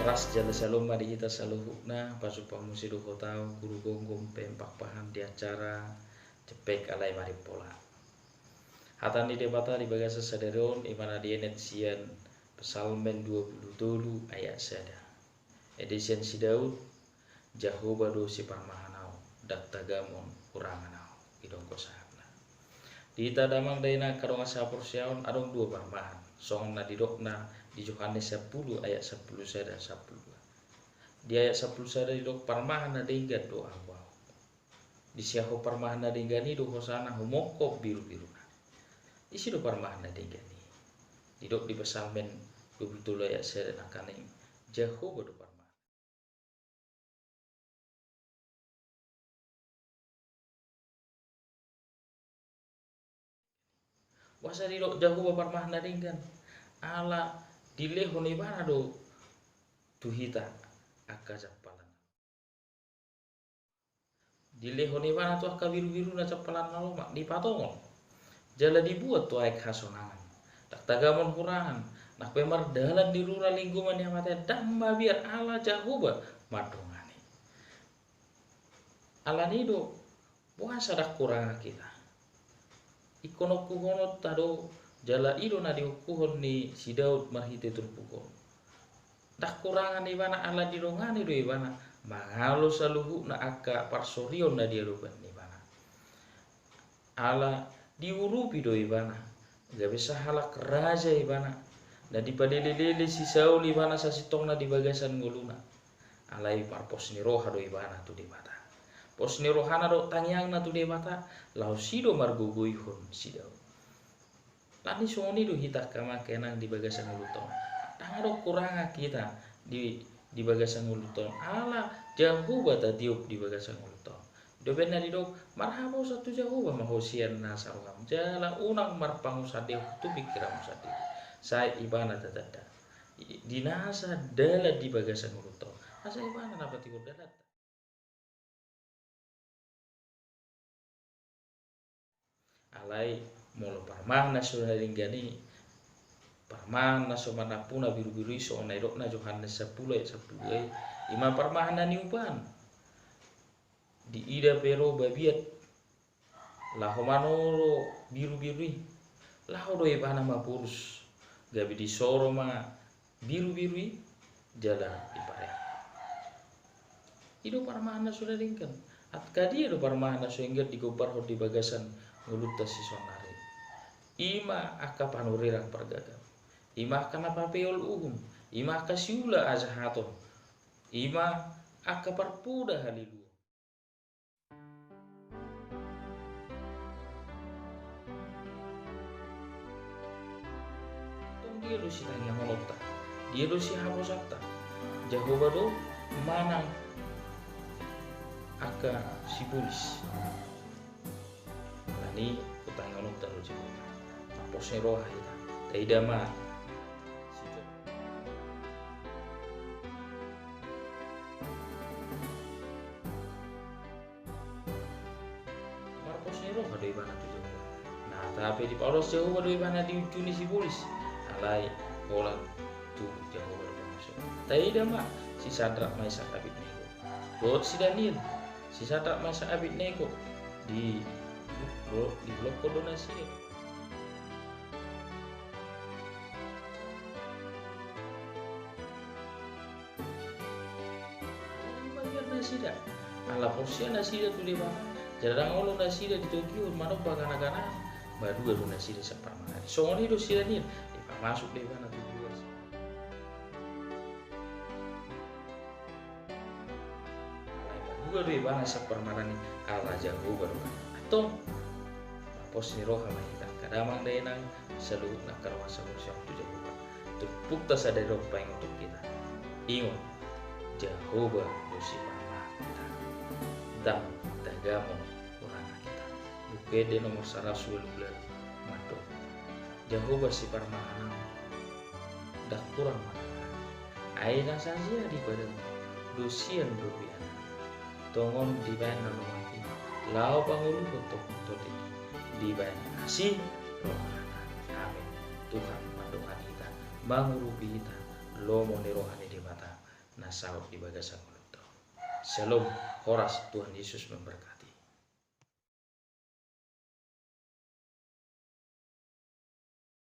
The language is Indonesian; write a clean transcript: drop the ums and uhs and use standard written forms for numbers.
ras jala saloma di kita saluhukna pasu pamusidu hotau guru gonggong pempak paham di acara cepek alai mari pola hatan di debata di bagasa sadaron imana di enet sian pesalmen 27 ayat sada edisian si Daud Jahoba do si parmahanau dak tagamon kuranganau idongko sahna di tadamang daina kadonga sapur siaon adong dua parmahan song na didokna di Yohanes 10 ayat 10 sada 10 di ayat 10 sada didok parmahan na dinggan doa wow di siaho parmahan na dinggani do hosana humoko biru-biru isi do parmahan na dinggani didok di pesalmen 27 ayat sada nakaning Jahoba do parmahan wasa didok Jahoba parmahan na dinggan ala dileho ni bana do tuhita akka capalan dileho ni bana tu akka biru-biru na capalan nalo mak di patongon jala dibuat tu aek hasonangan tak tagamon kurangan nak pemar dalan di rura lingkungan yang mata damma biar ala Jahoba madongani ala nido puasa dak kurang kita ikono kuhono tado jala ido na diukuhon ni si Daud marhite turpukon dak kurangan ibana ala dirongani do ibana mangalo saluhu na akka parsorion na dia ruban ibana ala diurupi do ibana ga bisa halak raja ibana na dipadele-lele si Saul ibana sa sitong na di bagasan nguluna alai parpos ni roha do ibana tu di mata pos ni rohana do tangyang na tu di mata lau sido marguguihon si Daud lani songoni do hitak kama kenang di bagasan ulutong tangado kuranga kita di bagasan ulutong ala Jahoba ta tiup di bagasan ulutong do benna di dok marhamo satu Jahoba mahosian nasawam jala unang marpangu sadeu tu pikiram sadeu sai ibana tatata dinasa dala di bagasan ulutong asa ibana dapat tiur dalat alai molo parmahna sura ringgani parmahna so manapuna biru-biru iso na idokna Yohanes 10 ayat 10 ima parmahna ni upan di ida pero babiat laho manoro biru-biru laho do ibana mapurus gabi di soro ma biru-biru jala di pare ido parmahna sura ringkan at kadi do parmahna so engger digobar ho di bagasan nguluta si sonare ima akka panurirang pergagam ima kana papeol uhum ima akka siula azahato ima akka parpuda halilu tong dia do si tanya holota dia do si haposata Jahoba do manang akka si pulis lani utang holota do Jahoba posne roha ita taidama situ mar posne roha do ibana tu Jahoba nah tapi di Paulus Jahoba do ibana di ujuni si polis alai bola tu Jahoba do masuk taidama si Sadrak Maisak Abednego dot si Daniel si Sadrak Maisak Abednego di blok donasi nasida ala porsia nasida tu di bawah jarang olo nasida di Tokyo mana bagana-gana badu do nasida separmana songoni do sida ni masuk di bana tu dua ala badu do bana separmana ni ala Jahoba do atong pos ni roha mahita kadamang daenang seluruh nakar masa porsia tu Jahoba tu pukta sadai do paing untuk kita ingon Jahoba do si dam tagamo orang kita bukede nomor 100 bulan mado Jahoba si parmahana dak kurang mana aina saja di badan dosian dobiana tongon di bana lomati lao pangulu untuk todi di bana si rohana amin Tuhan mandohan kita mangurupi kita lomo ni rohani di mata nasaut di bagasa Shalom, Horas, Tuhan Yesus memberkati.